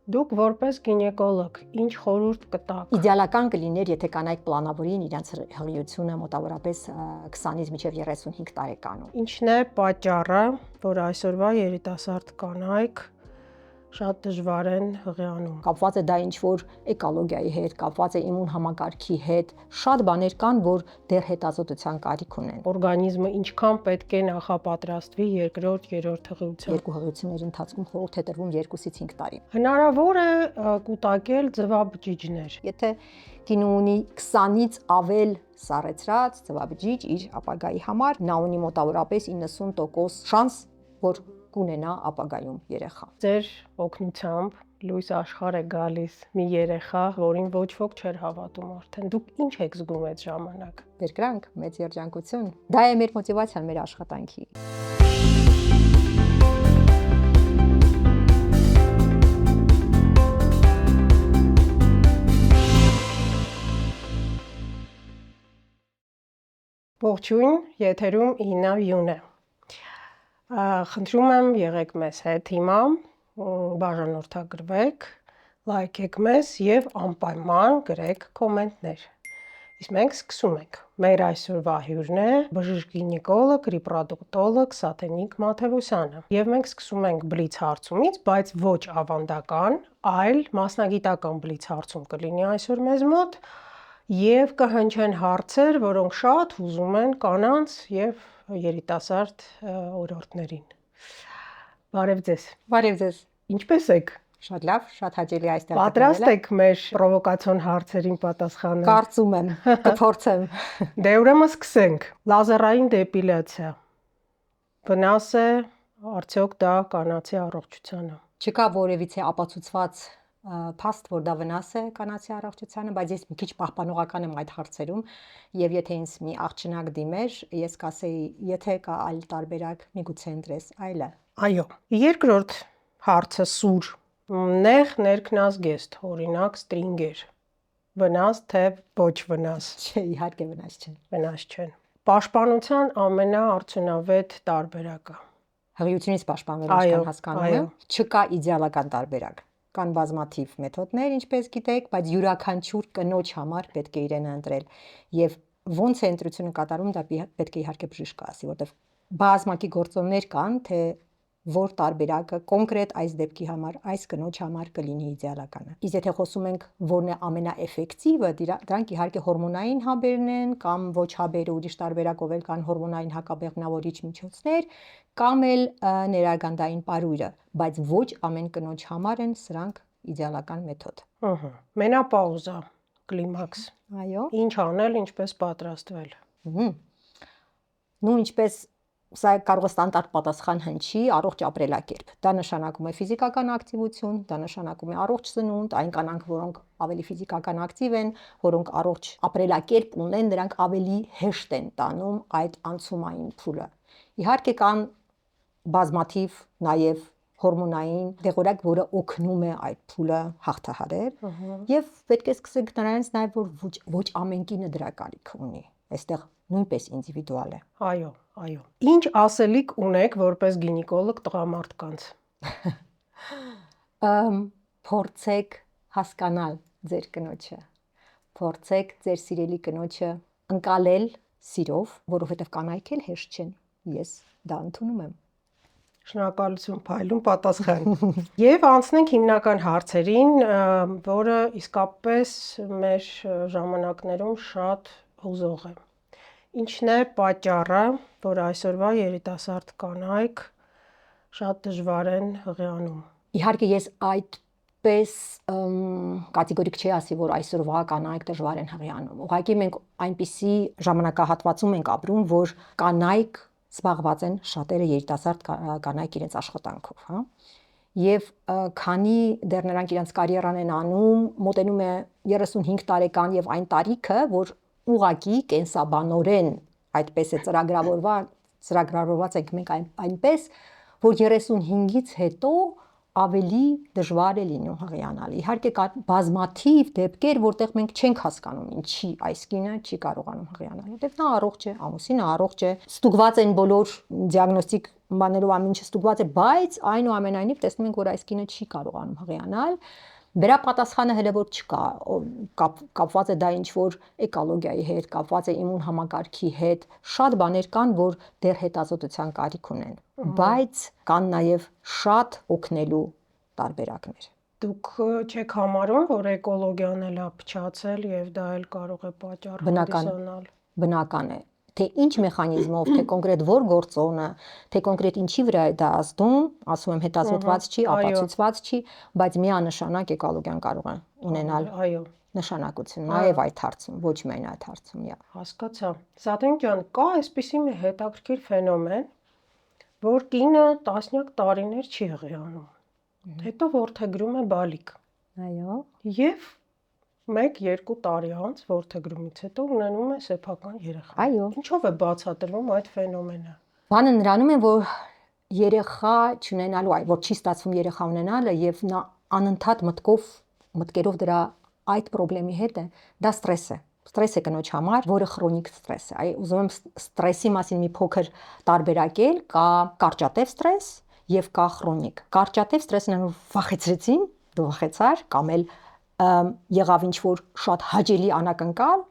Դուք որպես գինեկոլոգ ինչ խորհուրդ կտաք։ Իդեալական կլիներ, եթե կանայք պլանավորեին իրենց հղիությունը մոտավորապես 20-ից մինչև 35 տարեկանում։ Ինչն է պատճառը, որ այսօրվա երիտասարդ կանայք շատ դժվար են հղիանում։ Կապված է դա ինչ-որ էկոլոգիայի հետ, կապված է իմուն համակարգի հետ, շատ բաներ կան, որ դեռ հետազոտության կարիք ունեն։ Օրգանիզմը ինչքան պետք է նախապատրաստվի երկրորդ, երրորդ հղիության։ Երկու հղիությունների ընթացքում խորհուրդ է տրվում 2-ից 5 տարի։ Հնարավոր է կուտակել ձվաբջիջներ։ Եթե կինը ունի 20-ից ավել սառեցրած ձվաբջիջ իր ապագայի համար, նա ունի մոտավորապես 90% շանս, որ կունենա ապագայում երեխա։ Ձեր օգնությամբ լույս աշխարհ է գալիս մի երեխա, որին ոչ ոք չէր հավատում արդեն։ Դուք ինչ եք զգում այդ ժամանակ։ Երկրանք, մեծ երջանկություն։ Դա է մեր մոտիվացիան, մեր աշխատանքի։ Ողջույն, եթերում Իննա Յուն է։ Խնդրում եմ եղեք մեզ հետ հիմա, բաժանորդագրվեք, լայքեք մեզ եւ անպայման գրեք կոմենտներ։ Իսկ մենք սկսում ենք։ Մեր այսօրվա հյուրն է բժիշկ գինեկոլոգ, ռեպրոդուկտոլոգ Սաթենիկ Մաթևոսյանը։ Եվ մենք սկսում ենք բլից հարցումից, բայց ոչ ավանդական, այլ մասնագիտական բլից հարցում կլինի այսօր մեզ մոտ եւ կհնչեն հարցեր, որոնք շատ հուզում են կանանց եւ երիտասարդ օրորդներին։ Բարև ձեզ։ Բարև ձեզ։ Ինչպե՞ս եք։ Շատ լավ, շատ հաճելի այստեղ Պատրաստ եք մեր պրովոկացիոն հարցերին պատասխանել։ Կարծում եմ, կփորձեմ։ Դե ուրեմն սկսենք։ Լազերային դեպիլյացիա։ Վնաս է, արդյոք դա կանացի առողջությանը։ Չկա որևիցե ապացուցված փաստ, որ դա վնաս է կանացի առողջությանը, բայց ես մի քիչ պահպանողական եմ այդ հարցերում, եւ եթե ինձ մի աղջնակ դիմեր, ես կասեի, եթե կա այլ տարբերակ, միգուցե ընտրես այլը։ Այո։ Երկրորդ հարցը սուր։ Նեղ ներքնազգեստ, օրինակ ստրինգեր։ Վնաս թե ոչ վնաս։ Չէ, իհարկե վնաս չէ։ Վնաս չեն։ Պաշտպանության ամենաարդյունավետ տարբերակը։ Հղիությունից պաշտպանվելու ինչքան հասկանում եմ, չկա իդեալական տարբերակ։ Կան բազմաթիվ մեթոդներ, ինչպես գիտեք, բայց յուրաքանչյուր կնոջ համար պետք է իրենը ընտրել։ Եվ ոնց է ընտրությունը կատարում, դա պետք է իհարկե բժիշկը ասի, որտեղ բազմակի գործոններ կան, թե որ տարբերակը կոնկրետ այս դեպքի համար, այս կնոջ համար կլինի իդեալականը։ Իսկ եթե խոսում ենք որն է ամենաէֆեկտիվը, դրանք իհարկե հորմոնային հաբերն են կամ ոչ հաբերը, ուրիշ տարբերակով էլ կան հորմոնային հակաբեղմնավորիչ միջոցներ կամ էլ ներարգանդային պարույրը, բայց ոչ ամեն կնոջ համար են սրանք իդեալական մեթոդ։ Մենոպաուզա, կլիմաքս։ Այո։ Ինչ անել, ինչպես պատրաստվել։ Նույն ինչպես սա կարող է ստանդարտ պատասխան հնչի առողջ ապրելակերպ։ Դա նշանակում է ֆիզիկական ակտիվություն, դա նշանակում է առողջ սնունդ, այն կանանք, որոնք ավելի ֆիզիկական ակտիվ են, որոնք առողջ ապրելակերպ ունեն, նրանք ավելի հեշտ են տանում այդ անցումային փուլը։ Իհարկե կան բազմաթիվ նաև հորմոնային դեղորայք, որը օգնում է այդ փուլը հաղթահարել, եւ պետք է սկսենք նրանից նաև որ ոչ ամեն կինը դրա կարիք ունի։ Այստեղ նույնպես ինդիվիդուալ է։ Այո, այո։ Ինչ ասելիք ունեք որպես գինեկոլոգ տղամարդկանց։ Փորձեք հասկանալ ձեր կնոջը։ Փորձեք ձեր սիրելի կնոջը ընկալել սիրով, որովհետև կանայք էլ հեշտ չեն։ Ես դա ընդունում եմ։ Շնորհակալություն, փայլուն պատասխան։ Եվ անցնենք հիմնական հարցերին, որը իսկապես մեր ժամանակներում շատ հուզող է։ Ինչն է պատճառը, որ այսօրվա երիտասարդ կանայք շատ դժվար են հղիանում։ Իհարկե ես այդպես կատեգորիկ չի ասի, որ այսօրվա կանայք դժվար են հղիանում։ Ուղղակի մենք այնպիսի ժամանակահատվածում ենք ապրում, որ կանայք զբաղված են շատերը երիտասարդ կանայք իրենց աշխատանքով, հա։ Եվ քանի դեռ նրանք իրենց կարիերան են անում, մոտենում է 35 տարեկան եւ այն տարիքը, որ ուղղակի կենսաբանորեն այդպես է ծրագրավորված ենք մենք այնպես, որ 35-ից հետո ավելի դժվար է լինում հղիանալ։ Իհարկե կա բազմաթիվ դեպքեր, որտեղ մենք չենք հասկանում ինչի այս կինը չի կարողանում հղիանալ, որտեղ նա առողջ է, ամուսինը առողջ է, ստուգված են բոլոր դիագնոստիկ բաներով ամեն ինչը ստուգված է, բայց այնուամենայնիվ տեսնում ենք, որ այս կինը չի կարողանում հղիանալ։ Դրա պատասխանը հələ որ չկա, կապված է դա ինչ որ էկոլոգիայի հետ, կապված է իմուն համակարգի հետ, շատ բաներ կան, որ դեռ հետազոտության կարիք ունեն, բայց կան նաև շատ օգնելու տարբերակներ։ Դուք չեք համարում, որ էկոլոգիան էլ է փչացել եւ դա էլ կարող է պատճառ հանդիսանալ։ Բնական է, թե ինչ մեխանիզմով, թե կոնկրետ որ գործոնը, թե կոնկրետ ինչի վրա է դա ազդում, ասում եմ հետազոտված չի, ապացուցված չի, բայց միանշանակ էկոլոգիան կարող է ունենալ նշանակություն նաև այդ հարցում, ոչ միայն այդ հարցում։ Հասկացա։ Սաթեն ջան, կա այսպիսի մի հետաքրքիր ֆենոմեն, որ կինը տասնյակ տարիներ չի հղիանում, հետո որդեգրում է բալիկ։ Այո։ Եվ 1-2 տարի անց որդեգրումից հետո ունենում է սեփական երեխա։ Այո։ Ինչով է բացատրվում այդ ֆենոմենը։ Բանը նրանում է, որ երեխա չունենալու, որ չի ստացվում երեխա ունենալը եւ նա անընդհատ մտքերով դրա այդ խնդրի հետ է, դա ստրես է։ Ստրես է կնոջ համար, որը քրոնիկ ստրես է։ Ուզում եմ ստրեսի մասին մի փոքր տարբերակել, կա կարճատև ստրես եւ կա քրոնիկ։ Կարճատև ստրեսն է վախեցրեցին, դու վախեցար կամ էլ եղավ ինչ որ շատ հաճելի անակնկալ,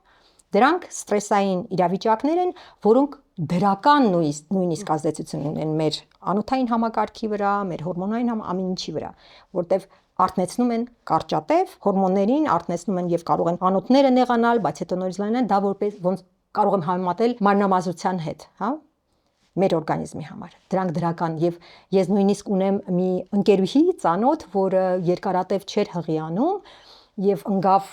դրանք ստրեսային իրավիճակներ են, որոնք դրական նույնիսկ ազդեցություն ունեն մեր անոթային համակարգի վրա, մեր հորմոնային ամեն ինչի վրա, որտեվ արթնեցնում են կարճատև հորմոններին, արթնեցնում են եւ կարող են անոթները նեղանալ, բայց հետո նորից լայնանալ, դա որպես ոնց կարող եմ համեմատել մարմնամազության հետ, հա, մեր օրգանիզմի համար։ Դրանք դրական եւ ես նույնիսկ ունեմ մի ընկերուհի ծանոթ, որը երկարատև չէր հղիանում եւ ընկավ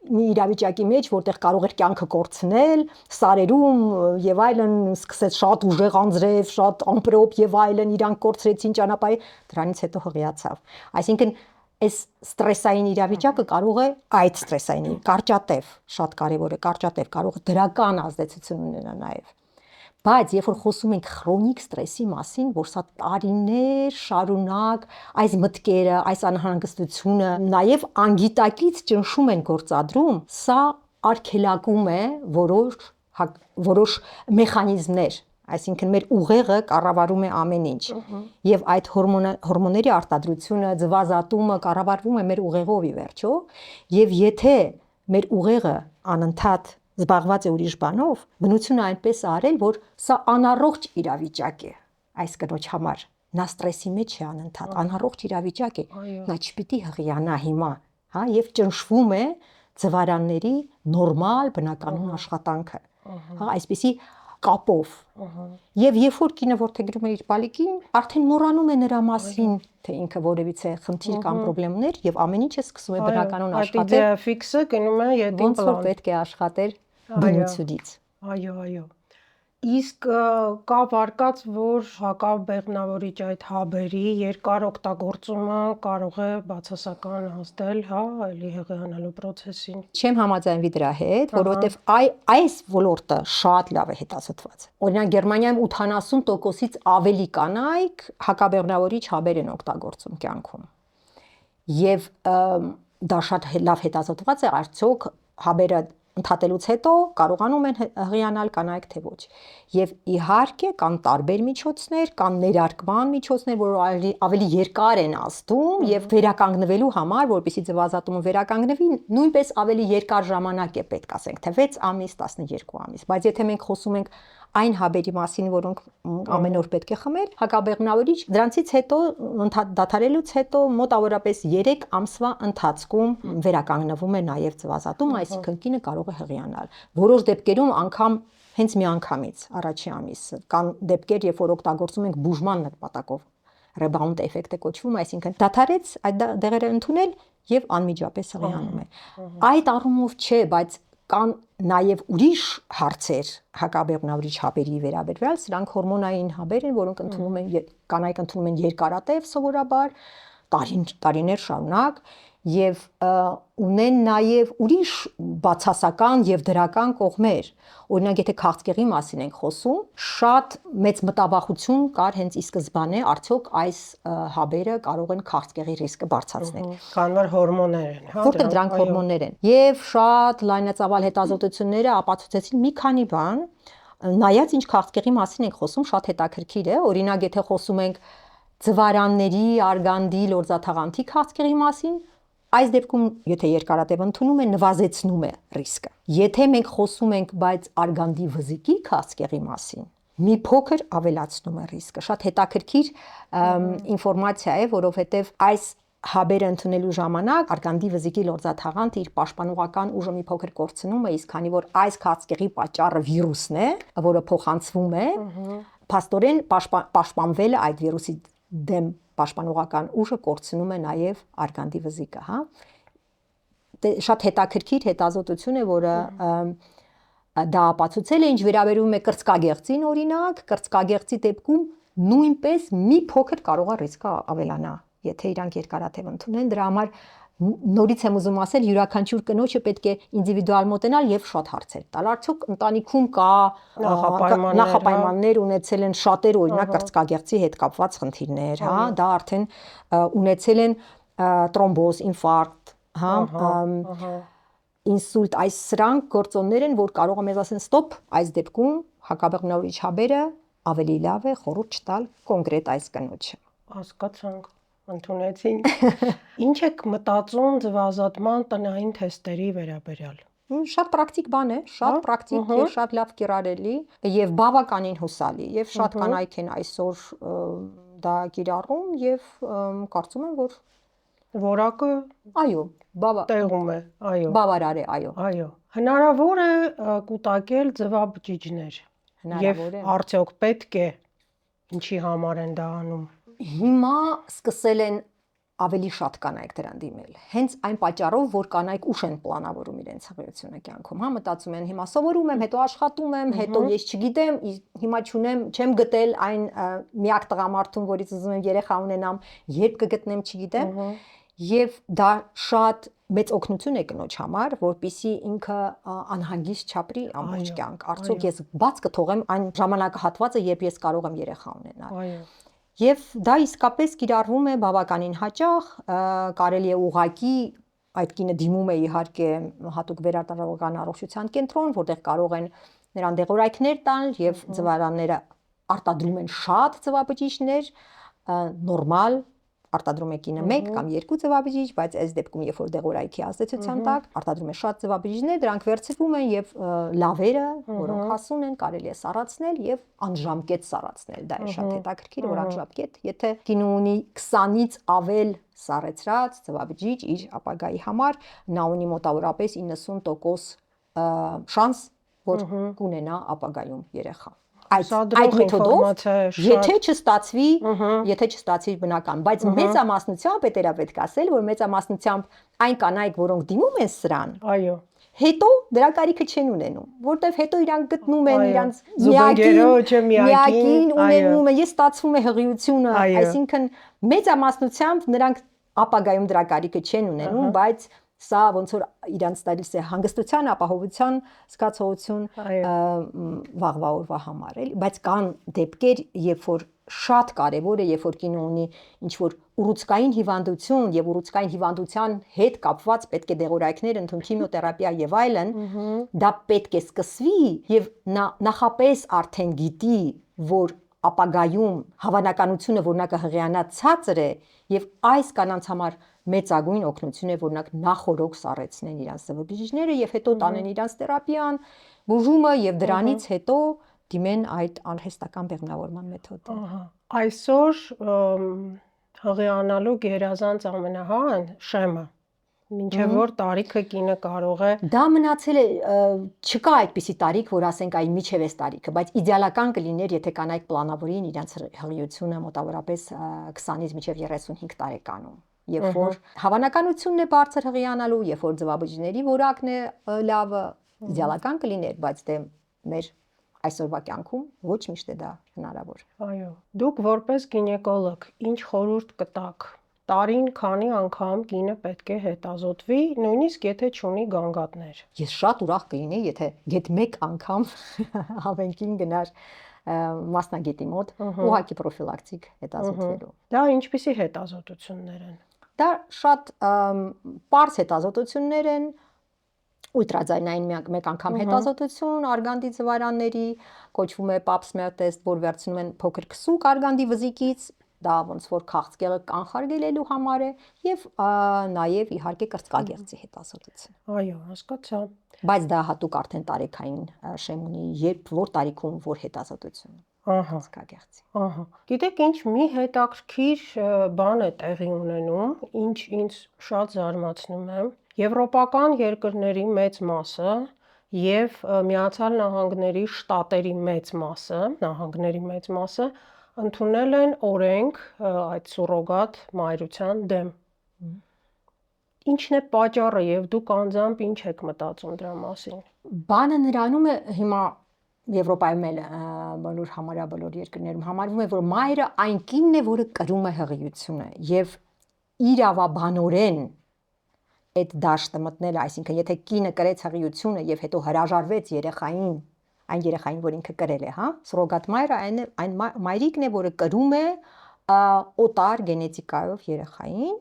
մի իրավիճակի մեջ, որտեղ կարող էր կյանքը կորցնել, սարերում եւ այլն, սկսեց շատ ուժեղ անձրև, շատ ամպրոպ եւ այլն, իրանք կորցրեցին ճանապարհի, դրանից հետո հղիացավ։ Այսինքն այս ստրեսային իրավիճակը կարող է այդ ստրեսային կարճատև, շատ կարեւոր է կարճատև, կարող է դրական ազդեցություն ունենալ նաեւ։ Բայց երբ որ խոսում ենք քրոնիկ ստրեսի մասին, որ սա տարիներ շարունակ այս մտքերը, այս անհանգստությունը, նաև անգիտակից ճնշում են գործադրում, սա արգելակում է որոշ մեխանիզմներ, այսինքն մեր ուղեղը կառավարում է ամեն ինչ։ Եվ այդ հորմոնների արտադրությունը, ձվազատումը կառավարվում է մեր ուղեղով ի վերջո, եւ եթե մեր ուղեղը անընդհատ զբաղված է ուրիշ բանով, բնությունը այնպես է արել, որ սա անառողջ իրավիճակ է այս կնոջ համար։ Նա ստրեսի մեջ է անընդհատ, անառողջ իրավիճակ է։ Նա չպիտի հղիանա հիմա, հա, եւ ճնշվում է ձվարանների նորմալ բնականon աշխատանքը։ Հա, այսպեսի կապով։ Եվ երբ որ կինը որդեգրում է իր բալիկին, արդեն մոռանում է նրա մասին, թե ինքը որևիցե խնդիր կամ խնդրեմ ուներ եւ ամեն ինչը սկսում է բնականon աշխատել։ Այդ ֆիքսը գնում է յետին ոնց որ պետք է աշխատեր բնությունից։ Այո։ Իսկ կա վարկած, որ հակաբեղմնավորիչ այդ հաբերի երկար օգտագործումը կարող է բացասական ազդել, հա, էլի հղիանալու process-ին։ Չեմ համաձայնվի դրա հետ, որովհետև այս ոլորտը շատ լավ է հետազոտված։ Օրինակ Գերմանիայում 80%-ից ավելի կանայք հակաբեղմնավորիչ հաբեր են օգտագործում կյանքում։ Եվ դա շատ լավ հետազոտված է, արդյոք հաբերը ընդհատելուց հետո կարողանում են հղիանալ կանայք թե ոչ։ Եվ իհարկե կան տարբեր միջոցներ, կան ներարկման միջոցներ, որ ավելի երկար են ազդում եւ վերականգնվելու համար, որպեսզի ձվազատումը վերականգնվի, նույնպես ավելի երկար ժամանակ է պետք, ասենք թե 6 ամիս, 12 ամիս։ Բայց եթե մենք խոսում ենք այն հաբերի մասին, որոնք ամեն օր պետք է խմել, հակաբեղմնավորիչ, դրանցից հետո դադարելուց հետո մոտավորապես 3 ամսվա ընթացքում վերականգնվում է նաև ձվազատումը, այսինքն կինը կարող է հղիանալ։ Որոշ դեպքերում անգամ հենց մի անգամից առաջի ամիսը կան դեպքեր, երբ որ օգտագործում ենք բուժման նպատակով, rebound էֆեկտը կոչվում, այսինքն դադարեց այդ դեղերը ընդունել եւ անմիջապես հղիանում է։ Այդ առումով չէ, բայց կան նաև ուրիշ հարցեր հակաբեղմնավորիչ հաբերի վերաբերյալ, սրանք հորմոնային հաբեր են, որոնք ընդունում են կանայք ընդունում են երկարատև սովորաբար, տարիներ շարունակ եւ ունեն նաեւ ուրիշ բացասական եւ դրական կողմեր։ Օրինակ, եթե քաղցկեղի մասին ենք խոսում, շատ մեծ մտավախություն կար հենց ի սկզբանե, արդյոք այս հաբերը կարող են քաղցկեղի ռիսկը բարձրացնել։ Քանի որ հորմոններ են, հա, որտեղ դրանք հորմոններ են։ Եվ շատ լայնածավալ հետազոտությունները ապացուցեցին մի քանի բան, նայած ինչ քաղցկեղի մասին ենք խոսում, շատ հետաքրքիր է։ Օրինակ, եթե խոսում ենք ձվարանների, արգանդի, լորձաթաղանթի քաղցկեղի մասին, այս դեպքում, եթե երկարատև ընդունում է, նվազեցնում է ռիսկը։ Եթե մենք խոսում ենք բայց արգանդի վզիկի քաղցկեղի մասին, մի փոքր ավելացնում է ռիսկը։ Շատ հետաքրքիր ինֆորմացիա է, որովհետև այս հաբերը ընդունելու ժամանակ արգանդի վզիկի լորձաթաղանթը իր պաշտպանողական ուժը մի փոքր կորցնում է, իսկ քանի որ այս քաղցկեղի պատճառը վիրուսն է, որը փոխանցվում է, փաստորեն պաշտպանվելը այդ վիրուսի դեմ պաշտպանողական ուժը կորցնում է նաև արգանդի վզիկը, հա։ Շատ հետաքրքիր հետազոտություն է, որը դա ապացուցել է, ինչ վերաբերում է կրծքագեղձին, օրինակ, կրծքագեղձի դեպքում նույնպես մի փոքր կարող է ռիսկը ավելանա, եթե իրանք երկարատև ընդունեն։ Դրա համար նորից եմ ուզում ասել, յուրաքանչյուր կնոջը պետք է ինդիվիդուալ մոտենալ եւ շատ հարցեր տալ։ Արդյոք ընտանիքում կա նախապայմաններ ունեցել են շատեր, օրինակ կրծքագեղձի հետ կապված խնդիրներ, հա, դա արդեն ունեցել են տրոմբոզ, ինֆարկտ, հա, ինսուլտ, այս սրանք գործոններ են, որ կարող է մեզ ասեն ստոպ, այս դեպքում հակաբեղմնավորիչ հաբերը ավելի լավ է խորհուրդ չտալ կոնկրետ այս կնոջը։ Հասկացանք, ընդունեցինք։ Ինչ եք մտածում ձվազատման տնային թեստերի վերաբերյալ։ Շատ պրակտիկ բան է, շատ պրակտիկ եւ շատ լավ կիրառելի եւ բավականին հուսալի եւ շատ կանայք են այսօր դա կիրառում եւ կարծում եմ, որ որակը այո, տեղում է, այո։ Բավարար է, այո։ Այո։ Հնարավոր է կուտակել ձվաբջիջներ։ Հնարավոր է։ Եվ արդյոք պետք է ինչի համար են դա անում։ Հիմա սկսել են ավելի շատ կանայք դրան դիմել։ Հենց այն պատճառով, որ կանայք ուշ են պլանավորում իրենց հղիությունը կյանքում, հա, մտածում են հիմա սովորում եմ, հետո աշխատում եմ, հետո ես չգիտեմ, հիմա չեմ գտել այն միակ տղամարդուն, որից ուզում եմ երեխա ունենամ, երբ կգտնեմ, չգիտեմ։ Եվ դա շատ մեծ օգնություն է կնոջ համար, որպեսզի ինքը անհանգիստ չապրի ամբողջ կյանք։ Արդյոք ես բաց կթողեմ այն ժամանակահատվածը, երբ ես կարող եմ երեխա ունենալ։ Այո։ Եվ դա իսկապես կիրառվում է բավականին հաճախ, կարելի է ուղղակի այդ կինը դիմում է իհարկե հատուկ վերարտադրական առողջության կենտրոն, որտեղ կարող են նրան դեղորայքներ տալ եւ ձվարանները արտադրում են շատ ձվաբջիջներ, նորմալ արտադրում է կինը 1 կամ 2 ձվաբջիջ, բայց այս դեպքում երբ որ դեղորայքի ազդեցության տակ արտադրում է շատ ձվաբջիջներ, դրանք վերցվում են եւ լավերը, որոնք հասուն են, կարելի է սառացնել եւ անժամկետ սառացնել։ Դա է շատ հետաքրքիր, որ անժամկետ, եթե կինը ունի 20-ից ավել սառեցրած ձվաբջիջ իր ապագայի համար, նա ունի մոտավորապես 90% շանս, որ կունենա ապագայում երեխա։ Այդ մեթոդով, եթե չստացվի բնական, բայց մեծամասնությամբ պետք է ասել, որ մեծամասնությամբ այն կանայք, որոնք դիմում են սրան, այո, հետո դրա կարիքը չեն ունենում, որտեվ հետո իրանք գտնում են իրանց միակին ունենում են, ես ստացվում է հղիությունը, այսինքն մեծամասնությամբ նրանք ապագայում դրա կարիքը չեն ունենում, բայց սա ոնց որ իրանց տալիս է հանգստության, ապահովության զգացողություն վաղվա օրվա համար, էլի, բայց կան դեպքեր, երբ որ շատ կարևոր է, երբ որ կինը ունի ինչ որ ուռուցքային հիվանդություն եւ ուռուցքային հիվանդության հետ կապված պետք է դեղորայքներ ընդուն քիմիոթերապիա եւ այլն, դա պետք է սկսվի եւ նա նախապես արդեն գիտի, որ ապագայում հավանականությունը, որ նա կհղիանա ցածր է եւ այս կանանց համար մեծագույն օգնություն է, որ նախորոք սառեցնեն իրանց ձվաբջիջները եւ հետո տանեն իրանց թերապիան, բուժումը եւ դրանից հետո դիմեն այդ անհեստական բեղմնավորման մեթոդը։ Այսօր հղիանալու գերազանց ամենահան շեմը, մինչև որ տարիքը կինը կարող է։ Դա մնացել է, չկա այդպիսի տարիք, որ ասենք այ միջև էս տարիքը, բայց իդեալական կլիներ, եթե կանայք պլանավորեին իրենց հղիությունը մոտավորապես 20-ից մինչև 35 տարեկանում։ Երբ որ հավանականությունն է բարձր հղիանալու, երբ որ ձվաբջիջների որակն է լավը, իդեալական կլիներ, բայց դե մեր այսօրվա կյանքում ոչ միշտ է դա հնարավոր։ Այո, դուք որպես գինեկոլոգ ինչ խորհուրդ կտաք տարին քանի անգամ կինը պետք է հետազոտվի, նույնիսկ եթե չունի գանգատներ։ Ես շատ ուրախ կլինեի, եթե գեթ մեկ անգամ հավենքին գնար մասնագետի մոտ, ուղղակի պրոֆիլակտիկ հետազոտվելու։ Դա ինչպիսի հետազոտություններ են։ Դա շատ պարզ հետազոտություններ են, ուլտրաձայնային մեկ անգամ հետազոտություն արգանդի ձվարանների, կոչվում է pap smear test, որ վերցնում են փոքր քսուկ արգանդի վզիկից, դա ոնց որ քաղցկեղը կանխարգելելու համար է, եւ նաեւ իհարկե կրծքագեղձի հետազոտություն։ Այո, հասկացա։ Բայց դա հատուկ արդեն տարեքային շեմ ունի, երբ որ տարիքում որ հետազոտություն։ Կրծքագեղձի։ Ահա։ Գիտեք ինչ, մի հետաքրքիր բան է տեղի ունենում, ինչ ինձ շատ զարմացնում է։ Եվրոպական երկրների մեծ մասը եւ Միացյալ Նահանգների շտատերի մեծ մասը ընդունել են օրենք այդ սուրոգատ մայրության դեմ։ Ինչն է պատճառը եւ դուք անձամբ ինչ եք մտածում դրա մասին։ Բանը նրանում է հիմա Եվրոպայում էլ համարյա բոլոր երկրներում համարվում է, որ մայրը այն կինն է, որը կրում է հղիությունը եւ իրավաբանորեն այդ դաշտը մտնել, այսինքն եթե կինը կրեց հղիությունը եւ հետո հրաժարվեց այն երեխային, որ ինքը կրել է, սուրոգատ մայրը այն մայրիկն է, որը կրում է օտար գենետիկայով երեխային,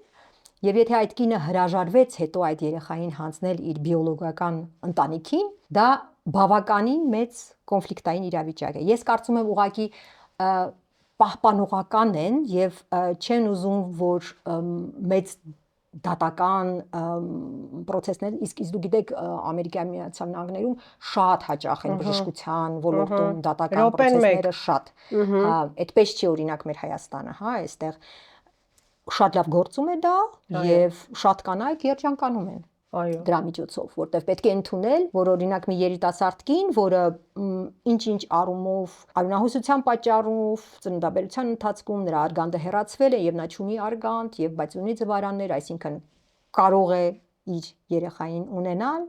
եւ եթե այդ կինը հրաժարվեց հետո այդ երեխային հանձնել իր բիոլոգիական ընտանիքին, դա բավականին մեծ կոնֆլիկտային իրավիճակ է։ Ես կարծում եմ ուղղակի պահպանողական են եւ չեն ուզում, որ մեծ դատական process-ներ, իսկ դու գիտեք Ամերիկայի Միացյալ Նահանգներում շատ հաճախ են բժշկության ոլորտում դատական process-ները շատ։ Այդպես չի օրինակ մեր Հայաստանը, այստեղ շատ լավ գործում է դա եւ շատ կանայք երջանկանում են դրա միջոցով, որտեղ պետք է ընդունել, որ օրինակ մի երիտասարդ կին, որը ինչ-ինչ առումով արյունահոսության պատճառով ծննդաբերության ընթացքում նրա արգանդը հեռացվել է եւ նա չունի արգանդ եւ բայց ունի ձվարաններ, այսինքն կարող է իր երեխային ունենալ,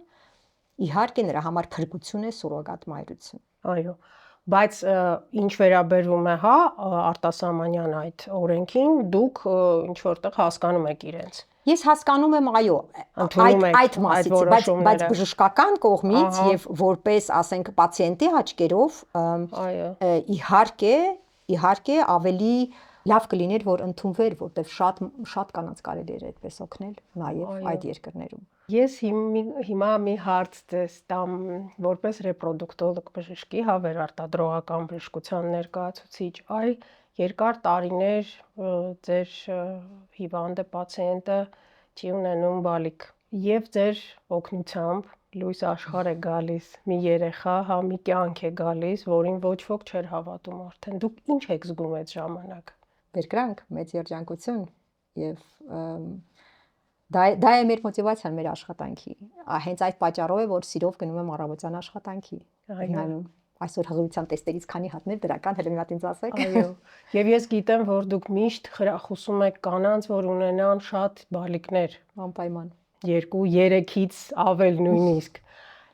իհարկե նրա համար փրկություն է սուրոգատ մայրություն։ Այո, բայց ինչ վերաբերում է, արտասահմանյան այդ օրենքին, դուք ինչ որտեղ հասկանում եք իրենց։ Ես հասկանում եմ, այո, այդ մասից, բայց բժշկական կողմից եւ որպես, ասենք, պացիենտի աչքերով, իհարկե ավելի լավ կլիներ, որ ընդունվեր, որտեղ շատ կանանց կարելի էր այդպես օգնել նաեւ այդ երկրներում։ Ես հիմա մի հարց ձեզ տամ, որպես ռեպրոդուկտոլոգ բժշկի, վերարտադրողական բժշկության ներկայացուցիչ, երկար տարիներ ձեր հիվանդը, պացիենտը չի ունենում բալիկ եւ ձեր օգնությամբ լույս աշխարհ է գալիս մի երեխա, մի կյանք է գալիս, որին ոչ ոք չէր հավատում արդեն։ Դուք ինչ եք զգում այդ ժամանակ։ Բերկրանք, մեծ երջանկություն եւ դա է մեր մոտիվացիան մեր աշխատանքի։ Հենց այդ պատճառով է, որ սիրով գնում եմ առավոտյան աշխատանքի։ Այսօր հղիության տեստերից քանի հատներ դրական, հələ մի հատ ինձ ասեք։ Այո։ Եվ ես գիտեմ, որ դուք միշտ խրախուսում եք կանանց, որ ունենան շատ բալիկներ, անպայման 2-3-ից ավել նույնիսկ։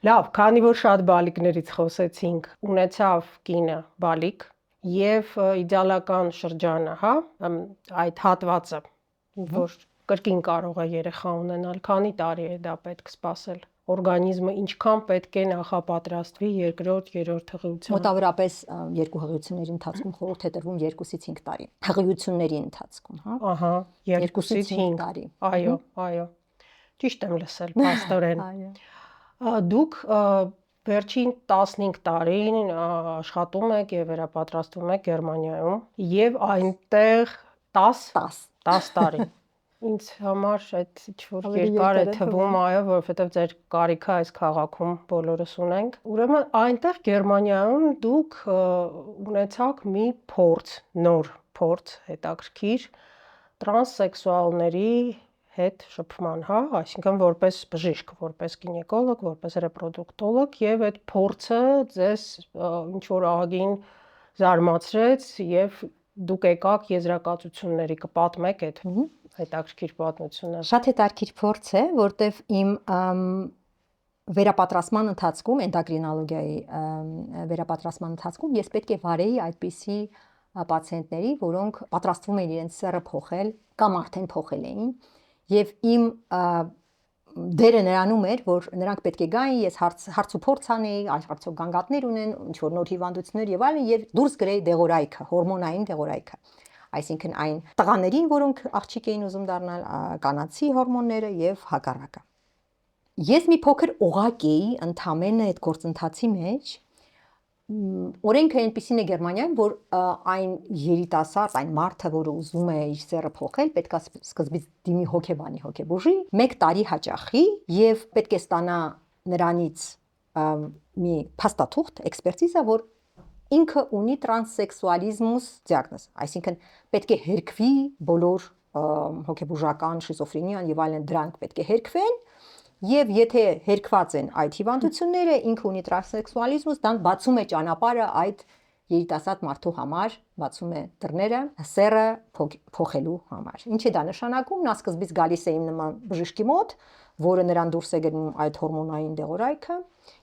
Լավ, քանի որ շատ բալիկներից խոսեցինք, ունեցավ կինը բալիկ եւ իդեալական շրջանը, այդ հատվածը, որ կրկին կարող է երեխա ունենալ, քանի տարի է դա պետք սպասել։ Օրգանիզմը ինչքան պետք է նախապատրաստվի երկրորդ, երրորդ հղիության։ Մոտավորապես 2 հղիությունների ընթացքում խորհուրդ է տրվում 2-ից 5 տարի։ Հղիությունների ընթացքում, Ահա, 2-ից 5 տարի։ Այո։ Ճիշտ եմ լսել, փաստորեն։ Դուք վերջին 15 տարին աշխատում եք եւ վերապատրաստվում եք Գերմանիայում եւ այնտեղ 10 տարի։ Ինձ համար այդ ինչ-որ երկար է թվում, այո, որովհետև ձեր կարիքը այս քաղաքում բոլորս ունենք։ Ուրեմն այնտեղ Գերմանիայում դուք ունեցաք մի նոր փորձ, հետաքրքիր տրանսսեքսուալների հետ շփման, այսինքն որպես բժիշկ, որպես գինեկոլոգ, որպես ռեպրոդուկտոլոգ եւ այդ փորձը ձեզ ինչ-որ ահագին զարմացրեց եւ դուք եկաք եզրակացությունների կպատմեք այդ հետաքրքիր պատմությունը։ Շատ հետաքրքիր փորձ է, որտեվ իմ վերապատրաստման ընթացքում, էնդոկրինոլոգիայի վերապատրաստման ընթացքում ես պետք է վարեի այդպիսի պացիենտների, որոնք պատրաստվում էին իրենց սեռը փոխել կամ արդեն փոխել էին, եւ իմ դերը նրանում էր, որ նրանք պետք է գային, ես հարց ու փորձ անեի, արդյոք գանգատներ ունեն, ինչ որ նոր հիվանդություններ եւ այլն, եւ դուրս գրեի դեղորայքը, հորմոնային դեղորայքը։ Այսինքն այն տղաներին, որոնք աղջիկ էին ուզում դառնալ, կանացի հորմոնները եւ հակառակը։ Ես մի փոքր օղակ էի ընդամենը այդ գործընթացի մեջ։ Օրենքը այնպեսին է Գերմանիայում, որ այն երիտասարդ, այն մարդը, որը ուզում է իր սեռը փոխել, պետք է սկզբից դիմի հոգեբանի, հոգեբուժի, 1 տարի հաճախի եւ պետք է ստանա նրանից մի փաստաթուղթ, էքսպերտիզա, որ ինքը ունի տրանսսեքսուալիզմուս դիագնոզ, այսինքն պետք է հերքվի բոլոր հոգեբուժական շիզոֆրենիան եւ այլն դրանք պետք է հերքվեն եւ եթե հերքված են այդ հիվանդությունները, ինքը ունի տրանսսեքսուալիզմուս, դա բացում է ճանապարհը այդ երիտասարդ մարդու համար, բացում է դռները սեռը փոխելու համար։ Ինչ է դա նշանակում, նա սկզբից գալիս է իմ նման բժշկի մոտ, որը նրան դուրս է գնում այդ հորմոնային դեղորայքը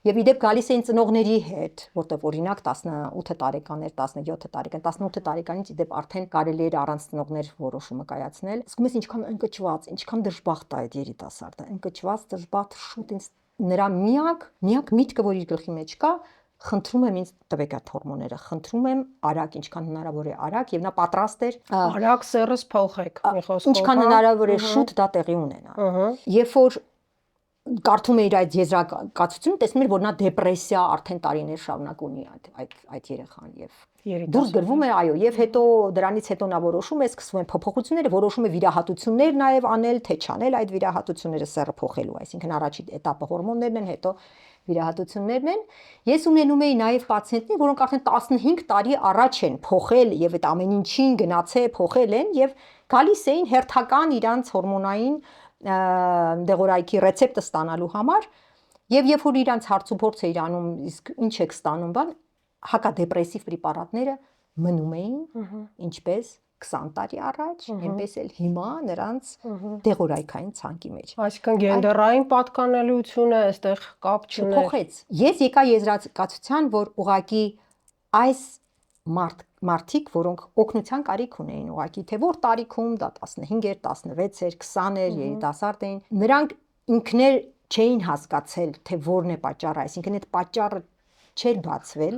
եւ իդեպ գալիս էին ծնողների հետ, որտեղ օրինակ 18 տարեկաններ, 17 տարեկան, 18 տարեկանից իդեպ արդեն կարելի էր առանց ծնողներ որոշումը կայացնել։ Իսկ ես ինչքան ընկճված, ինչքան դժբախտ է այդ երիտասարդը, ընկճված, դժբախտ, շուտ ինձ նրա միակ միտքը, որ իր գլխի մեջ կա, խնդրում եմ ինձ տվեք այդ հորմոնները, խնդրում եմ արագ, ինչքան հնարավոր է արագ եւ նա պատրաստ էր արագ սեռս փոխեք, մի խոսքով, ինչքան հնարավոր է շուտ դա տեղի ունենա։ Երբ որ կարդում էի այդ եզրակացությունը, տեսնում էր, որ նա դեպրեսիա արդեն տարիներ շարունակ ունի այդ երեխան եւ դուրս գրվում է, այո, եւ հետո դրանից հետո նա որոշում է, սկսվում են փոփոխությունները, որոշում է վիրահատություններ նաեւ անել, թե չանել այդ վիրահատությունները սեռը փոխելու, այսինքն առաջի էտապը հորմոններն են, հետո վիրահատություններն են։ Ես ունենում էի նաեւ պացիենտներ, որոնք արդեն 15 տարի առաջ են փոխել եւ այդ ամեն ինչին գնացել, փոխել են եւ գալիս էին հերթական իրանց հորմոնային դեղորայքի ռեցեպտը ստանալու համար եւ երբ որ իրանց հարց ու փորձ էր անում, իսկ ինչ եք ստանում, բան հակադեպրեսիվ պրեպարատները մնում էին, ինչպես 20 տարի առաջ, այնպես էլ հիմա նրանց դեղորայքային ցանկի մեջ։ Այսինքն գենդերային պատկանելիությունը այստեղ կապ չուներ։ Չփոխեց։ Ես եկա եզրակացության, որ ուղղակի այս մարդիկ, որոնք օգնության կարիք ունեին, ուղղակի թե որ տարիքում, դա 15 էր, 16 էր, 20 էր, երիտասարդ էին, նրանք ինքներ չէին հասկացել, թե որն է պատճառը, այսինքն այդ պատճառը չէր բացվել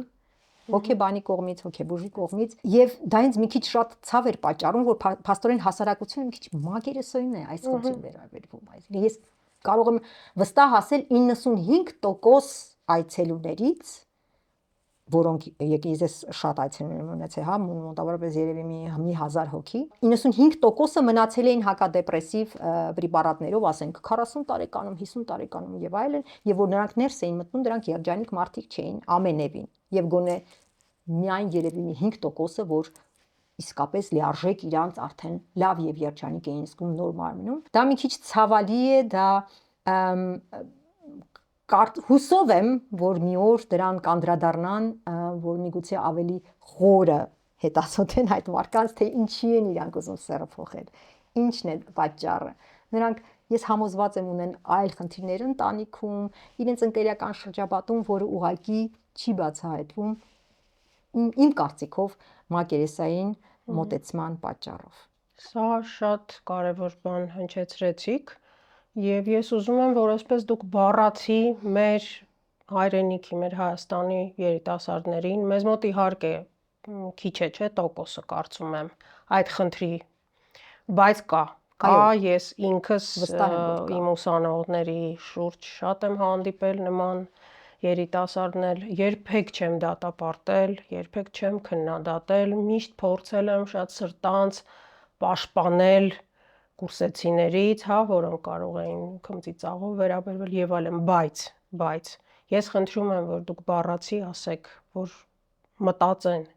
հոգեբանի կողմից, հոգեբուժի կողմից, եւ դա ինձ մի քիչ շատ ցավ էր պատճառում, որ փաստորեն հասարակությունը մի քիչ մակերեսոյն է այս խնդրին վերաբերվում։ Այսինքն ես կարող եմ վստահ ասել 95% այցելուներից, որոնք ես շատ այցելուներ ունեցել, հա, մոտավորապես երևի մի 1000 հոգի, 95%-ը մնացել էին հակադեպրեսիվ պրեպարատներով, ասենք 40 տարեկանում, 50 տարեկանում եւ այլն, եւ որ նրանք ներս էին մտնում, դրանք երջանիկ մարդիկ չէին ամենևին, եւ գոնե միայն երևի մի 5%-ը, որ իսկապես լիարժեք իրանց արդեն լավ եւ երջանիկ էին զգում նոր մարմնում։ Դա մի քիչ ցավալի է, դա հուսով եմ, որ մի օր դրան կանդրադառնան, որ միգուցե ավելի խորը հետազոտեն այդ մարդկանց, թե ինչի են իրանք ուզում սեռը փոխել, ինչն է պատճառը։ Նրանք, ես համոզված եմ, ունեն այլ խնդիրներ ընտանիքում, իրենց ընկերական շրջապատում, որը ուղղակի չի բացահայտվում իմ կարծիքով մակերեսային մոտեցման պատճառով։ Սա շատ կարևոր բան հնչեցրեցիք։ Եվ ես ուզում եմ, որ այսպես դուք բառացի մեր հայրենիքի, մեր Հայաստանի երիտասարդներին, մեզ մոտ իհարկե քիչ է, չէ, տոկոսը կարծում եմ այդ խնդրի, բայց կա, ես ինքս իմ ուսանողների շուրջ շատ եմ հանդիպել նման երիտասարդներ, երբեք չեմ դատապարտել, երբեք չեմ քննադատել, միշտ փորձել եմ շատ սրտանց պաշտպանել կուրսեցիներից, հա, որոնք կարող էին քմծիծաղով վերաբերվել եւ այլն, բայց ես խնդրում եմ, որ դուք բառացի ասեք, որ մտածեն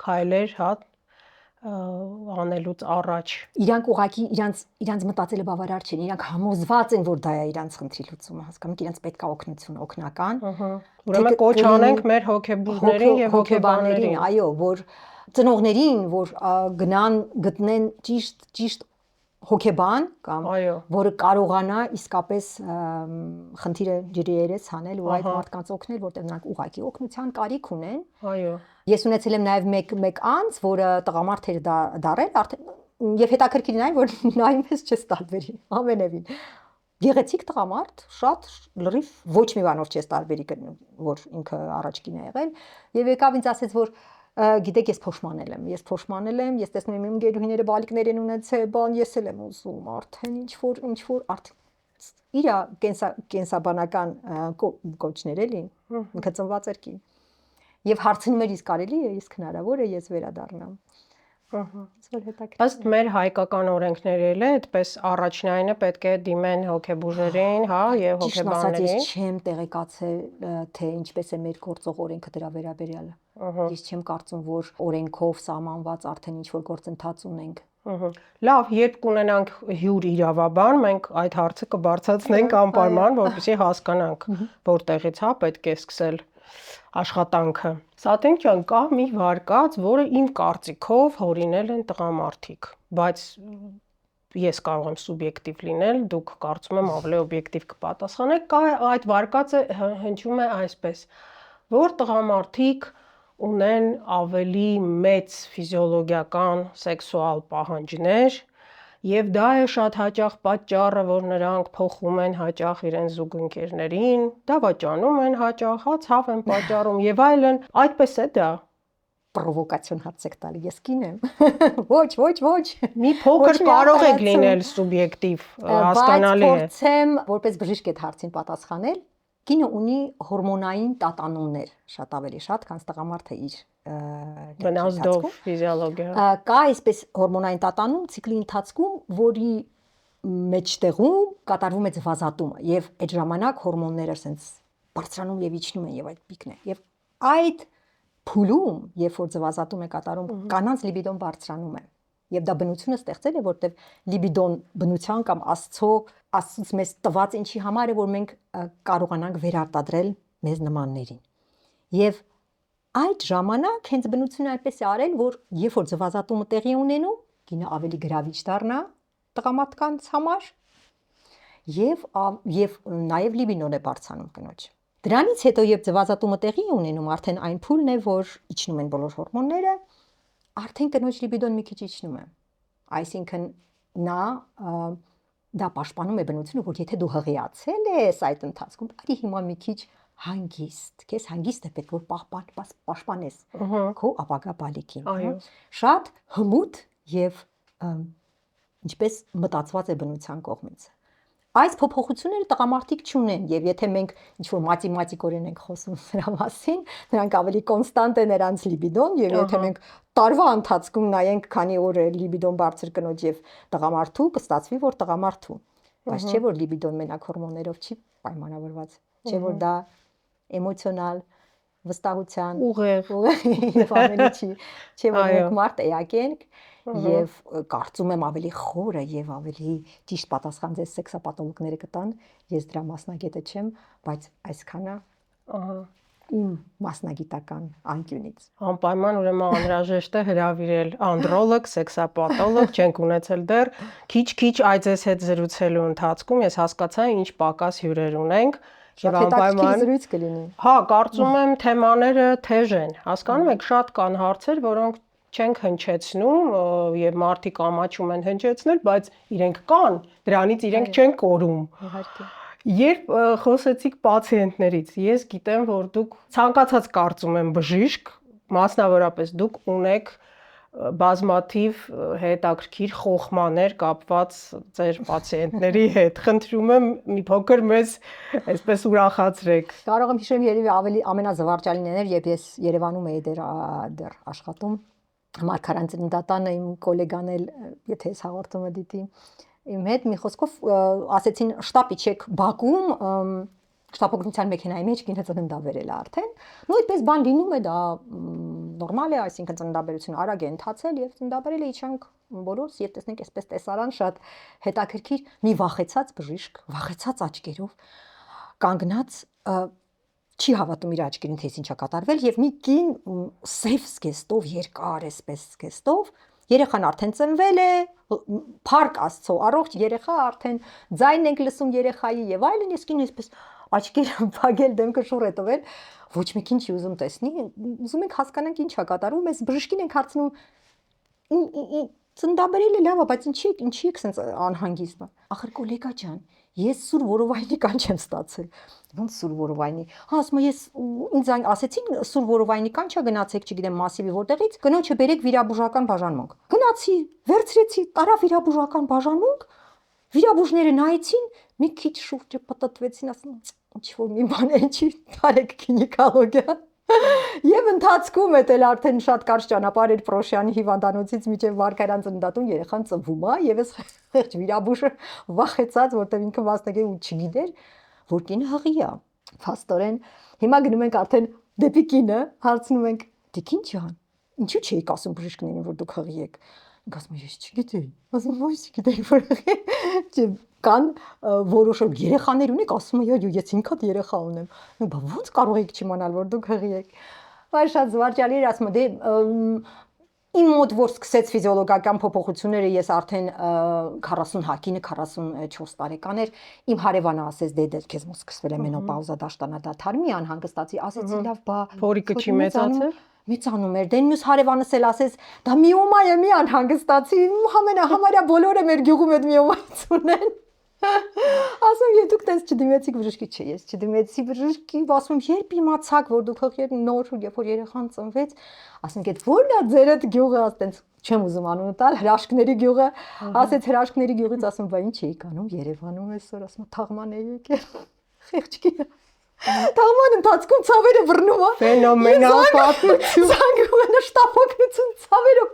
քայլեր, հա, անելուց առաջ։ Իրանք ուղղակի իրանց մտածելը բավարար չէ, իրանք համոզված են, որ դա է իրանց խնդրի լուծումը, հասկանում եք, իրանց պետք է օգնություն, օգնական։ Ուրեմն կոչ անենք մեր հոգեբուժներին եւ հոգեբաններին, այո, որ ծնողներին, որ գնան գտնեն ճիշտ հոգեբան կամ որը կարողանա իսկապես խնդիրը ջրիերես հանել ու այդ մարդկանց օգնել, որտեղ նրանք ուղղակի օգնության կարիք ունեն։ Այո։ Ես ունեցել եմ նաև մեկ անձ, որը տղամարդ էր դարել, արդեն եւ հետաքրքիրն այն, որ նայում ես չես տարբերի, ամենևին։ Գեղեցիկ տղամարդ, շատ լրիվ ոչ մի բանով չես տարբերի, որ ինքը առաջկին է եղել, եւ եկավ ինձ ասեց, որ գիտեք, ես փոշմանել եմ, ես տեսնում եմ իմ գերուհիները բալիկներ են ունեցել, բան ես էլ եմ ուզում, արդեն ինչ որ արդեն իրա կենսաբանական կոչներ էլի, ինքը ծնված էր կին։ Եվ հարցնում էր, իսկ կարելի է, իսկ հնարավոր է ես վերադառնամ։ Ըստ մեր հայկական օրենքների էլ է, այդպես առաջնայինը պետք է դիմեն հոգեբուժերին, հա, եւ հոգեբաններին։ Ես չեմ տեղեկացել, թե ինչպես է մեր գործող օրենքը դրա վերաբերյալ։ Ես չեմ կարծում, որ օրենքով սահմանված արդեն ինչ-որ գործընթաց ունենք։ Լավ, երբ կունենանք հյուր իրավաբան, մենք այդ հարցը կբարձրացնենք անպայման, որպեսզի հասկանանք, որտեղից հա պետք է սկսել աշխատանքը։ Սաթեն ջան, կա մի վարկած, որը իմ կարծիքով հորինել են տղամարդիկ, բայց ես կարող եմ սուբյեկտիվ լինել, դուք կարծում եմ ավելի օբյեկտիվ կպատասխանեք, կա այդ վարկածը հնչում է այսպես, որ տղամարդիկ ունեն ավելի մեծ ֆիզիոլոգիական սեքսուալ պահանջներ եւ դա է շատ հաճախ պատճառը, որ նրանք փոխում են հաճախ իրենց զուգընկերներին, դավաճանում են հաճախ, ցավ են պատճառում եւ այլն, այդպես է դա։ Պրովոկացիոն հարց եք տալի, ես կին եմ։ Ոչ։ Մի փոքր կարող եք լինել սուբյեկտիվ, հասկանալի է։ Բայց փորձեմ որպես բժիշկ այդ հարցին պատասխանել։ Կինը ունի հորմոնային տատանումներ, շատ ավելի շատ, քան տղամարդը իր վնասդով ֆիզիոլոգիա։ Կա այսպես հորմոնային տատանում ցիկլի ընթացքում, որի մեջտեղում կատարվում է ձվազատումը եւ այդ ժամանակ հորմոնները ասենց բարձրանում եւ իջնում են եւ այդ պիկն է։ Եւ այդ փուլում, երբ որ ձվազատում է կատարում, կանանց լիբիդոն բարձրանում է։ Եվ դա բնությունը ստեղծել է, որտեղ լիբիդոն բնության կամ Աստծուց մեզ տված ինչի համար է, որ մենք կարողանանք վերարտադրել մեզ նմաններին։ Եվ այդ ժամանակ հենց բնությունը այդպես է արել, որ երբ որ ձվազատումը տեղի ունենում, կինը ավելի գրավիչ դառնա տղամարդկանց համար եւ նաեւ լիբիդոն է բարձրանում կնոջ։ Դրանից հետո երբ ձվազատումը տեղի է ունենում, արդեն այն փուլն է, որ իջնում են բոլոր հորմոնները, արդեն կնոջ լիբիդոն մի քիչ իջնում է։ Այսինքն նա դա պաշտպանում է բնությունը, որ եթե դու հղիացել ես այդ ընթացքում, արի հիմա մի քիչ հանգիստ, քեզ հանգիստ է պետք որ պաշտպանես քո ապագա բալիկին։ Շատ հմուտ եւ ինչպես մտածված է բնության կողմից։ Այս փոփոխությունները տղամարդիկ չունեն եւ եթե մենք ինչ-որ մաթեմատիկորեն ենք խոսում դրա մասին, նրանք ավելի կոնստանտ է նրանց լիբիդոն եւ եթե մենք տարվա ընթացքում նայենք քանի օր է լիբիդոն բարձր կնոջ եւ տղամարդու, կստացվի որ տղամարդու, բայց չէ որ լիբիդոն մենակ հորմոններով չի պայմանավորված, չէ որ դա էմոցիոնալ վստահության ուղեղ եւ ամենի չէ որ մենք մարդ էակ ենք եւ կարծում եմ ավելի խորը եւ ավելի ճիշտ պատասխան ձեզ սեքսապաթոլոգները կտան, ես դրա մասնագետը չեմ, բայց այսքանը իմ մասնագիտական անկյունից։ Անպայման ուրեմն անհրաժեշտ է հրավիրել անդրոլոգ, սեքսապաթոլոգ, չենք ունեցել դեռ, քիչ այդ ձեզ հետ զրուցելու ընթացքում ես հասկացա ինչ պակաս հյուրեր ունենք եւ անպայման զրույց կլինի։ Հա, կարծում եմ թեմաները թեժ են, հասկանում եք, շատ կան հարցեր, որոնք չենք հնչեցնում եւ մարդիկ ամաչում են հնչեցնել, բայց իրենք կան, դրանից իրենք չեն կորում։ Իհարկե։ Երբ խոսեցիք պացիենտներից, ես գիտեմ, որ դուք ցանկացած կարծում եմ բժիշկ, մասնավորապես դուք ունեք բազմաթիվ հետաքրքիր խոխմաներ կապված ձեր պացիենտների հետ։ Խնդրում եմ մի փոքր մեզ այսպես ուրախացրեք։ Կարող եմ հիշել երևի ավելի ամենազվարճալին էր, երբ ես Երևանում էի դեռ աշխատում։ Մարգարան ծննդատանը իմ գոլեգան էլ, եթե ես հաղորդումը դիտի, իմ հետ մի խոսքով ասեցին շտապ իջեք Բաքում, շտապօգնության մեքենայի մեջ կինը ծննդաբերել է արդեն։ Ու այդպես բան լինում է, դա նորմալ է, այսինքն ծննդաբերությունը արագ է ընթացել եւ ծննդաբերել է իջանք բոլորս, եւ տեսնենք այսպես տեսարան շատ հետաքրքիր մի վախեցած բժիշկ, վախեցած աչքերով կանգնած չի հավատում իր աչքերին, թե ինչա կատարվել եւ մի կին սև զգեստով երկար էսպես զգեստով երեխան արդեն ծնվել է, փառք Աստծո, առողջ երեխա արդեն ձայնն ենք լսում երեխայի եւ այլն, ես կին այսպես աչքերը փակել դեմքը շուռ է տվել, ոչ մեկին չի ուզում տեսնի, ուզում ենք հասկանանք ինչ է կատարում, այս բժշկին ենք հարցնում ծնդաբերելը լավ է, բայց ինչի եք սենց անհանգիստ։ Ախր գոլեգա ջան, ես սուր որովայնի կանչ եմ ստացել։ Ոնց սուր որովայնի։ Հա, ասում եմ, ես ինձ ասեցին սուր որովայնի կանչա գնացեք, չգիտեմ, մասիվի որտեղից, կնոջը բերեք վիրաբուժական բաժանմունք։ Գնացի, վերցրեցի, տարա վիրաբուժական բաժանմունք, վիրաբուժները նայեցին, մի քիչ շուրջը պտտվեցին, ասում ինչ որ մի բան է, ինչի տարեք գինեկոլոգիա։ Եվ ընթացքում էլ արդեն շատ կարճ ճանապարհ էր Պրոշյանի հիվանդանոցից մինչև Վարդգարյան ծննդատուն, երեխան ծնվում է, եւ ես խեղճ վիրաբույժը վախեցած, որտեղ ինքը մասնակցել ու չգիտեր, որ կինը հղի է։ Փաստորեն հիմա գնում ենք արդեն դեպի կինը, հարցնում ենք. «Տիկին ջան, ինչու չէիք ասում բժիշկներին, որ դուք հղի եք»։ Ինքը ասում է. «Ես չգիտեի»։ Ասում եմ. «Ո՞յ չգիտեի, որ հղի»։ Կան որոշ երեխաներ ունեք, ասում են, «Այո, ես ինքդ երեխա ունեմ»։ Բա ո՞նց կարող եք չիմանալ, որ դուք հղի եք։ Բայց շատ զվարճալի էր, ասում եմ, դե իմ մոտ որ սկսեց ֆիզիոլոգիական փոփոխությունները, ես արդեն 40 հակինը 44 տարեկան էր, իմ հարևանը ասեց, դե քեզ մոտ սկսվել է մենոպաուզա, դաշտանադադար, մի անհանգստացի, ասեցի լավ, բա փորիկը չի մեծացել։ Մեծանում էր, դե մյուս հարևանս էլ ասեց, դա միոմա է, մի անհանգստացի, համարյա բոլորը մեր գյուղում այդ միոմայից ունեն։ Ասում եմ, դուք տես չդիմեցիք բժշկի, չէ, ես չդիմեցի բժշկի, ասում եմ, երբ իմացաք, որ դուք հղի նոր, երբ որ երեխան ծնվեց, ասում եմ, ո՞րն է ձերդ գյուղը, ասենց չեմ ուզում անունը տալ, հրաշքների գյուղը, ասեց հրաշքների գյուղից, ասում եմ, բա ինչ էիք անում Երևանում այսօր, ասում եմ, թաղման էի եկել, խեղճ Թաղման ընթացքում ցավերը բռնում է։ Ֆենոմենալ պատմություն։ Զանգում են շտապօգնություն ցավերով։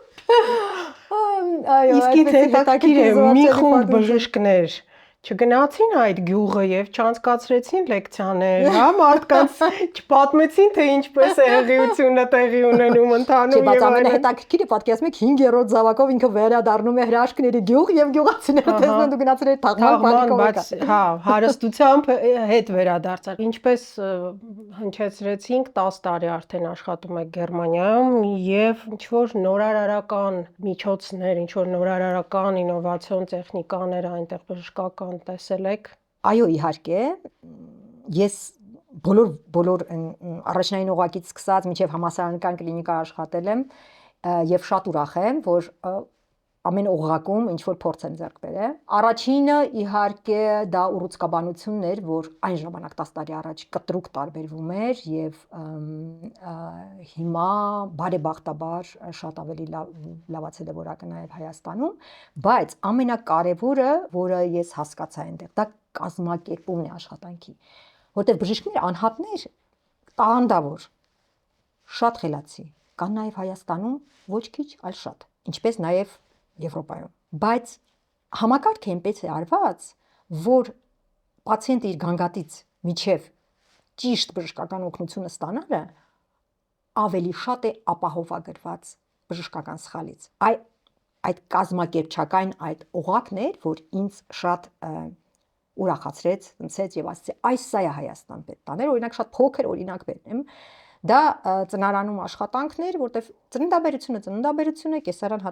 Այո, իսկ հետաքրքիր է, մի խումբ բժիշկներ չգնացին այդ գյուղը եւ չանցկացրեցին լեկցիաներ, հա, մարդկանց չպատմեցին, թե ինչպես է հղիությունը տեղի ունենում ընթանում եւ այլն։ Հետաքրքիրը պատկերացնում եք 5-րդ զավակով ինքը վերադառնում է հրաշքների գյուղ եւ գյուղացիները տեսնում դու գնացել ես թաղման, բայց հա, հարստությամբ հետ վերադարձար։ Ինչպես հնչեցրեցինք, 10 տարի արդեն աշխատում եք Գերմանիայում եւ ինչ որ նորարարական միջոցներ, ինչ որ նորարարական ինովացիոն տեխնիկաներ այնտեղ բժշկական տեսել եք։ Այո, իհարկե, ես բոլոր առաջնային օղակից սկսած մինչև համալսարանական կլինիկա աշխատել եմ եւ շատ ուրախ եմ, որ ամեն օղակում ինչ որ փորձ եմ ձեռք բերել։ Առաջինը իհարկե դա ուռուցքաբանությունն էր, որ այն ժամանակ 10 տարի առաջ կտրուկ տարբերվում էր եւ հիմա բարեբախտաբար շատ ավելի լավացել է որակը նաեւ Հայաստանում, բայց ամենակարևորը, որը ես հասկացա այնտեղ, դա կազմակերպումն է աշխատանքի, որտեղ բժիշկներ անհատներ տաղանդավոր, շատ խելացի, կան նաեւ Հայաստանում ոչ քիչ, այլ շատ, ինչպես նաեւ Եվրոպայում, բայց համակարգը այնպես է արված, որ պացիենտը իր գանգատից միջև ճիշտ բժշկական օգնությունը ստանալը ավելի շատ է ապահովագրված բժշկական սխալից։ Այդ կազմակերպչական այդ օղակն էր, որ ինձ շատ ուրախացրեց, ընցեց եւ ասացի, այս սա է Հայաստան պետք տաներ, օրինակ շատ փոքր օրինակ բերեմ, դա ծնարանում աշխատանքներ, որտեղ ծննդաբերությունը կեսարան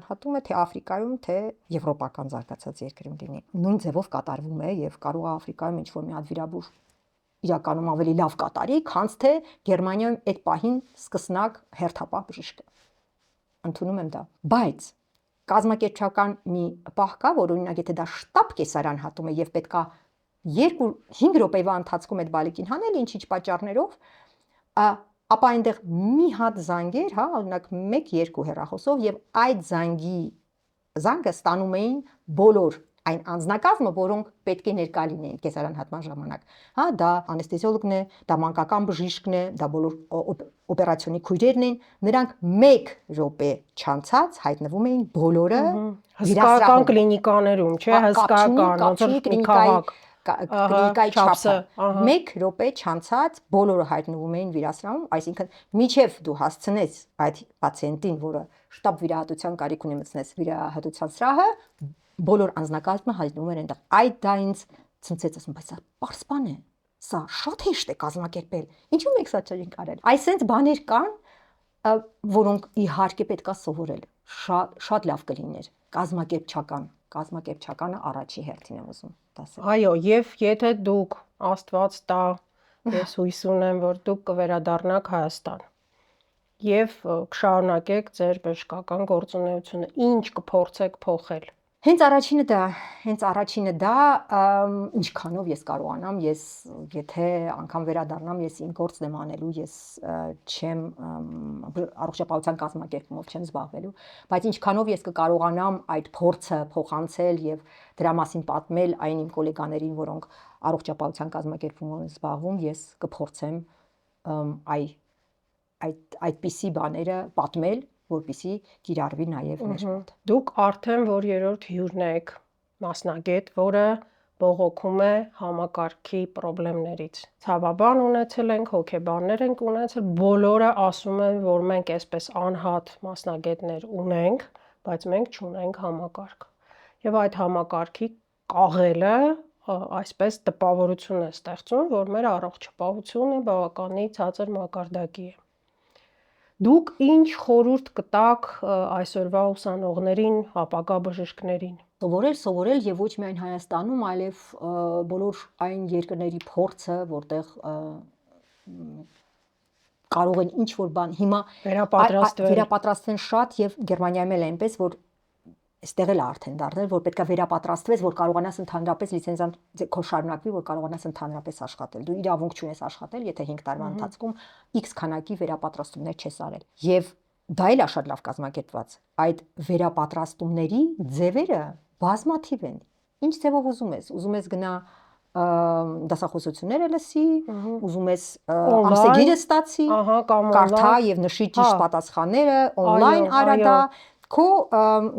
հատումը թե Աֆրիկայում, թե եվրոպական զարգացած երկրում լինի։ Նույն ձևով կատարվում է եւ կարող է Աֆրիկայում ինչ որ մի հատ վիրաբույժ իրականում ավելի լավ կատարի, քան թե Գերմանիայում այդ պահին սկսնակ հերթապահ բժիշկը։ Ընդունում եմ դա։ Բայց կազմակերպչական մի պահ կա, որ օրինակ եթե դա շտապ կեսարան հատում է եւ պետքա 2-5 րոպեվա ընթացքում այդ բալիկին հանել ինչ-ինչ պատճառներով, ապա այնտեղ մի հատ զանգեր, հա, օրինակ 1-2 հեռախոսով եւ այդ զանգը ստանում էին բոլոր այն անձնակազմը, որոնք պետք է ներկա լինեին կեսարան հատման ժամանակ։ Հա, դա անեստեզիոլոգն է, դա մանկական բժիշկն է, դա բոլոր օպերացիոնի քույրերն են, նրանք 1 րոպե չանցած հայտնվում էին բոլորը հսկական կլինիկաներում, չէ, հսկական, ոնց որ մի քաղաք կլինիկայի չափը 1 րոպե չանցած բոլորը հայտնվում էին վիրասրահում, այսինքն միջև դու հասցնես այդ պացիենտին, որը շտապ վիրահատության կարիք ունի մտցնես վիրահատության սրահը, բոլոր անձնակազմը հայտնվում էր այնտեղ։ Այդ դա ինձ ցնցեց, ասում, բայց սա պարզ բան է, սա շատ հեշտ է կազմակերպել, ինչու մենք սա չենք արել։ Այսինքն բաներ կան, որոնք իհարկե պետքա սովորել, շատ լավ կլիներ, կազմակերպչականը առաջի հերթին եմ ուզում դասել։ Այո, եւ եթե դուք Աստված տա Ես հույս ունեմ, որ դուք կվերադառնաք Հայաստան եւ կշարունակեք ձեր բժշկական գործունեությունը, ինչ կփորձեք փոխել։ Հենց առաջինը դա, ինչքանով ես կարողանամ, եթե անգամ վերադառնամ, ես իմ գործն եմ անելու, ես չեմ առողջապահության կազմակերպումով չեմ զբաղվելու, բայց ինչքանով ես կկարողանամ այդ փորձը փոխանցել եւ դրա մասին պատմել այն իմ գոլեգաներին, որոնք առողջապահության կազմակերպումով են զբաղվում, ես կփորձեմ այդպիսի բաները պատմել, որպեսզի կիրառվի նաև մեր մոտ։ Դուք արդեն որ երրորդ հյուրն եք, մասնագետ, որը բողոքում է համակարգի խնդիրներից։ Ցավաբան ունեցել ենք, հոգեբաններ ենք ունեցել, բոլորը ասում են, որ մենք այսպես անհատ մասնագետներ ունենք, բայց մենք չունենք համակարգ։ Եվ այդ համակարգի կաղելը այսպես տպավորություն է ստեղծում, որ մեր առողջապահությունը բավականին ցածր մակարդակի է։ Դուք ինչ խորհուրդ կտաք այսօրվա ուսանողներին, ապագա բժիշկներին։ Սովորել եւ ոչ միայն Հայաստանում, այլև բոլոր այն երկրների փորձը, որտեղ կարող են ինչ որ բան հիմա վերապատրաստվեն շատ եւ Գերմանիայում էլ այնպես, որ այստեղ էլ արդեն դառնել, որ պետքա վերապատրաստվես, որ կարողանաս ընդհանրապես լիցենզիան քո շարունակվի, որ կարողանաս ընդհանրապես աշխատել։ Դու իրավունք չունես աշխատել, եթե 5 տարվա ընթացքում X քանակի վերապատրաստումներ չես արել։ Եվ դա էլ է շատ լավ կազմակերպված։ Այդ վերապատրաստումների ձևերը բազմաթիվ են։ Ինչ ձևով ուզում ես գնա դասախոսությունները լսի, ուզում ես ամսագիրը ստացի, կարդա եւ նշի ճիշտ պատասխանները, on-line արա դա, քո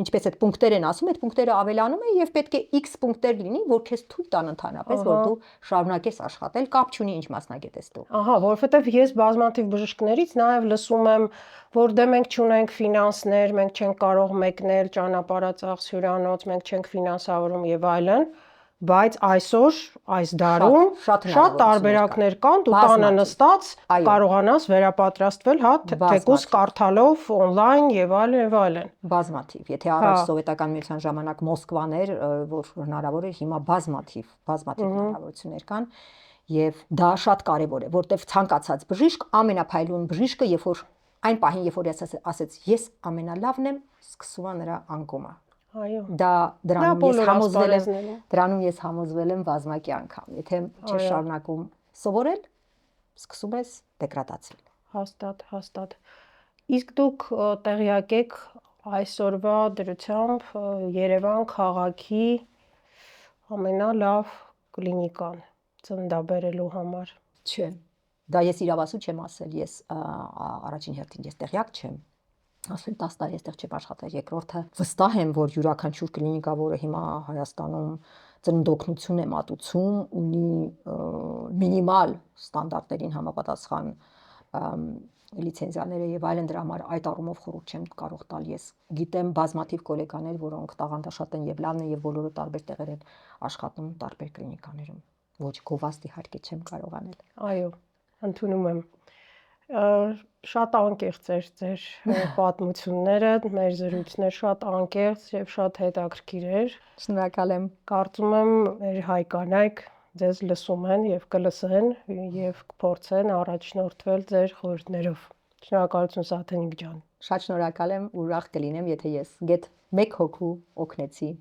ինչպես այդ պունկտեր են ասում, այդ պունկտերը ավելանում են եւ պետք է X պունկտեր լինի, որ քեզ թույլ տան ընդհանրապես, որ դու շարունակես աշխատել, կապ չունի ինչ մասնագետ ես դու։ Որովհետեւ ես բազմաթիվ բժիշկներից նաեւ լսում եմ, որ դե մենք չունենք ֆինանսներ, մենք չենք կարող մեկնել ճանապարհածախս հյուրանոց, մենք չենք ֆինանսավորում եւ այլն, բայց այսօր այս դարում շատ տարբերակներ կան, դու տանը նստած կարողանաս վերապատրաստվել, թեկուզ կարդալով on-line եւ այլն։ Բազմաթիվ, եթե առաջ սովետական միության ժամանակ Մոսկվաներ, որ հնարավոր էր, հիմա բազմաթիվ հնարավորություններ կան եւ դա շատ կարեւոր է, որտեվ ցանկացած բժիշկ, ամենափայլուն բժիշկը, երբ որ այն պահին, երբ որ ասեց ես ամենալավն եմ, սկսում է նրա անկումը։ Այո։ Դրանում ես համոզվել եմ բազմակի անգամ։ Եթե չես շարունակում սովորել, սկսում ես դեգրադացվել։ Հաստատ։ Իսկ դուք տեղյակ եք այսօրվա դրությամբ Երևան քաղաքի ամենալավ կլինիկան ծննդաբերելու համար։ Չէ։ Դա ես իրավասու չեմ ասել, ես առաջին հերթին ես տեղյակ չեմ։ Ասել 10 տարի այստեղ չեմ աշխատել, երկրորդը վստահ եմ, որ յուրաքանչյուր կլինիկա, որը հիմա Հայաստանում ծննդօգնություն է մատուցում, ունի մինիմալ ստանդարտներին համապատասխան լիցենզիաները եւ այլն, դրա համար այդ առումով խորհուրդ չեմ կարող տալ։ Ես գիտեմ բազմաթիվ գոլեգաներ, որոնք տաղանդաշատ են եւ լավն են եւ բոլորը տարբեր տեղեր են աշխատում տարբեր կլինիկաներում։ Ոչ գովաստ իհարկե չեմ կարող անել։ Այո, ընդունում եմ։ Շատ անկեղծ էր ձեր պատմությունները, մեր զրույցներ շատ անկեղծ եւ շատ հետաքրքիր էր։ Շնորհակալ եմ։ Կարծում եմ մեր հայ կանայք ձեզ լսում են եւ կլսեն եւ կփորձեն առաջնորդվել ձեր խորհուրդներով։ Շնորհակալություն Սաթենիկ ջան։ Շատ շնորհակալ եմ, ուրախ կլինեմ, եթե ես գեթ 1 հոգու օգնեցի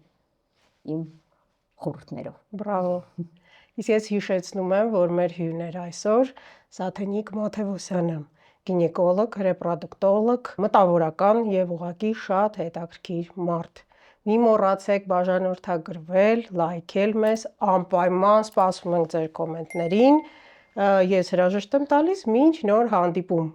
իմ խորհուրդներով։ Բրավո։ Իսկ ես հիշեցնում եմ, որ մեր հյուրն էր այսօր Սաթենիկ Մաթևոսյանը, գինեկոլոգ, ռեպրոդուկտոլոգ, մտավորական եւ ուղղակի շատ հետաքրքիր մարդ։ Մի մոռացեք բաժանորդագրվել, լայքել մեզ, անպայման սպասում ենք ձեր կոմենտներին։ Ես հրաժեշտ եմ տալիս, մինչ նոր հանդիպում։